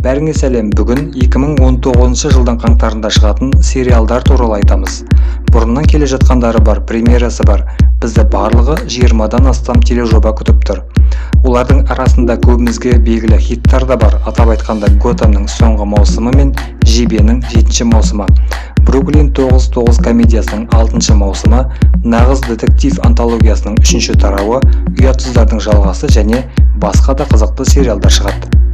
Бәріңе сәлем. Бүгін 2019 жылдың қаңтарында шығатын сериалдар туралы айтамыз. Бұрыннан келе жатқандары бар, премьерасы бар. Бізді барлығы жиырмадан астам тележоба күтіп тұр. Олардың арасында көбімізге белгілі хиттар да бар. Атап айтқанда Готэмнің соңғы маусымы мен Жебенің 7-ші маусымы. Бүгін 9 комедиясының 6-шы маусымы, нағыз детектив антологиясының 3-ші тарауы, ұятсыздардың жалғасы және басқа да қызықты сериалдар шығады.